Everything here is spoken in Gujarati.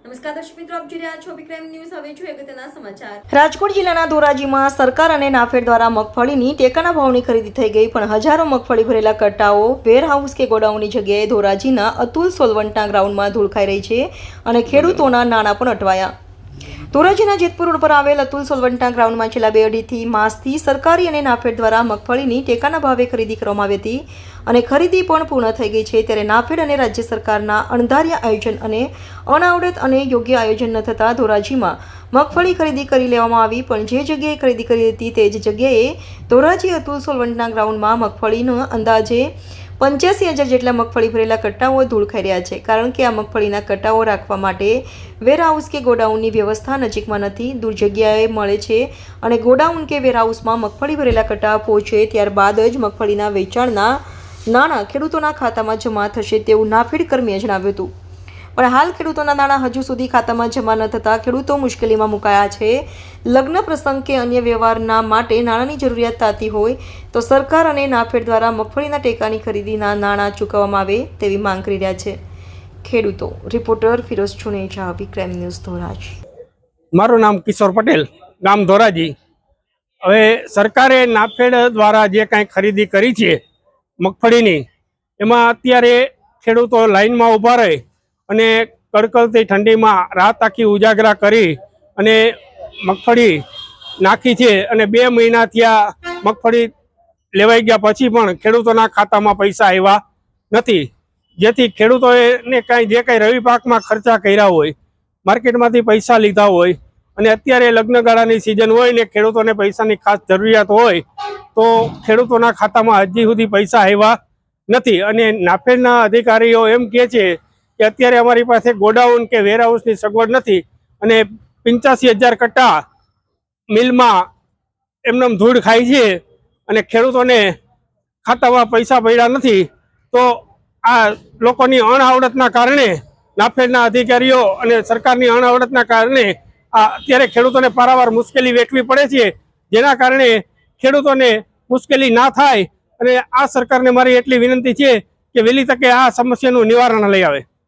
નમસ્કાર દર્શક મિત્રો, આપ જોઈ રહ્યા છો બીક્રાઇમ ન્યૂઝ. હવે જોઈએ અગત્યના સમાચાર. રાજકોટ જિલ્લાના ધોરાજીમાં સરકાર અને નાફેડ દ્વારા મગફળીની ટેકાના ભાવની ખરીદી થઈ ગઈ, પણ હજારો મગફળી ભરેલા કટ્ટાઓ વેરહાઉસ કે ગોડાઉનની જગ્યાએ ધોરાજીના અતુલ સોલવંટના ગ્રાઉન્ડમાં ધૂળખાઈ રહી છે અને ખેડૂતોના નાણાં પણ અટવાયા. ધોરાજીના જેતપુર રોડ પર આવેલ અતુલ સોલવંટના ગ્રાઉન્ડમાં છેલ્લા 2-2.5 માસથી સરકારી અને નાફેડ દ્વારા મગફળીની ટેકાના ભાવે ખરીદી કરવામાં આવી હતી અને ખરીદી પણ પૂર્ણ થઈ ગઈ છે. ત્યારે નાફેડ અને રાજ્ય સરકારના અણધાર્યા આયોજન અને અનાવડત અને યોગ્ય આયોજન ન થતાં ધોરાજીમાં મગફળી ખરીદી કરી લેવામાં આવી, પણ જે જગ્યાએ ખરીદી કરી હતી તે જ જગ્યાએ ધોરાજી અતુલ સોલવંટના ગ્રાઉન્ડમાં મગફળીનો અંદાજે 85,000 જેટલા મગફળી ભરેલા કટ્ટાઓ ધૂળ ખાઈ રહ્યા છે, કારણ કે આ મગફળીના કટ્ટાઓ રાખવા માટે વેરહાઉસ કે ગોડાઉનની વ્યવસ્થા નજીકમાં નથી, દૂર જગ્યાએ મળે છે અને ગોડાઉન કે વેરહાઉસમાં મગફળી ભરેલા કટ્ટા પહોંચે ત્યારબાદ જ મગફળીના વેચાણના નાણાં ખેડૂતોના ખાતામાં જમા થશે તેવું નાફેડ કર્મીએ જણાવ્યું હતું. પણ હાલ ખેડૂતોના નાણાં હજુ સુધી ખાતામાં જમા ન થતાં ખેડૂતો મુશ્કેલીમાં મુકાયા છે. લગ્ન પ્રસંગ કે અન્ય વ્યવહારના માટે નાણાંની જરૂરિયાત થતી હોય તો સરકાર અને નાફેડ દ્વારા મગફળીના ટેકાની ખરીદીના નાણાં ચૂકવવામાં આવે તેવી માંગ કરી રહ્યા છે ખેડૂતો. Reporter Firoz Chuneja, B crime news, Dhoraji. મારું નામ કિશોર પટેલ, ગામ ધોરાજી. હવે સરકારે નાફેડ દ્વારા જે કાંઈ ખરીદી કરી છે મગફળીની, એમાં અત્યારે ખેડૂતો લાઈનમાં ઊભા રહે અને કડકડતી ઠંડીમાં રાત આખી ઉજાગરા કરી અને મગફળી નાખી છે અને 2 મહિના થયા મગફળી લેવાઈ ગયા પછી પણ ખેડૂતોના ખાતામાં પૈસા આવ્યા નથી, જેથી ખેડૂતોને જે કાંઈ રવિ પાકમાં ખર્ચા કર્યા હોય, માર્કેટમાંથી પૈસા લીધા હોય અને અત્યારે લગ્નગાળાની સિઝન હોય ને ખેડૂતોને પૈસાની ખાસ જરૂરિયાત હોય તો ખેડૂતોના ખાતામાં હજી સુધી પૈસા આવ્યા નથી. અને નાફેડના અધિકારીઓ એમ કહે છે કે અત્યારે અમારી પાસે ગોડાઉન કે વેરહાઉસની સગવડ નથી અને 85,000 કટ્ટા મિલમાં એમનેમ ધૂળ ખાય છે અને ખેડૂતોને ખાતામાં પૈસા પડ્યા નથી. તો આ લોકોની અણઆવડતના કારણે, નાફેડના અધિકારીઓ અને સરકારની અણઆવડતના કારણે અત્યારે ખેડૂતોને પારાવાર મુશ્કેલી વેઠવી પડે છે, જેના કારણે ખેડૂતોને મુશ્કેલી ના થાય અને આ સરકારને મારી એટલી વિનંતી છે કે વહેલી તકે આ સમસ્યાનું નિવારણ લઈ આવે.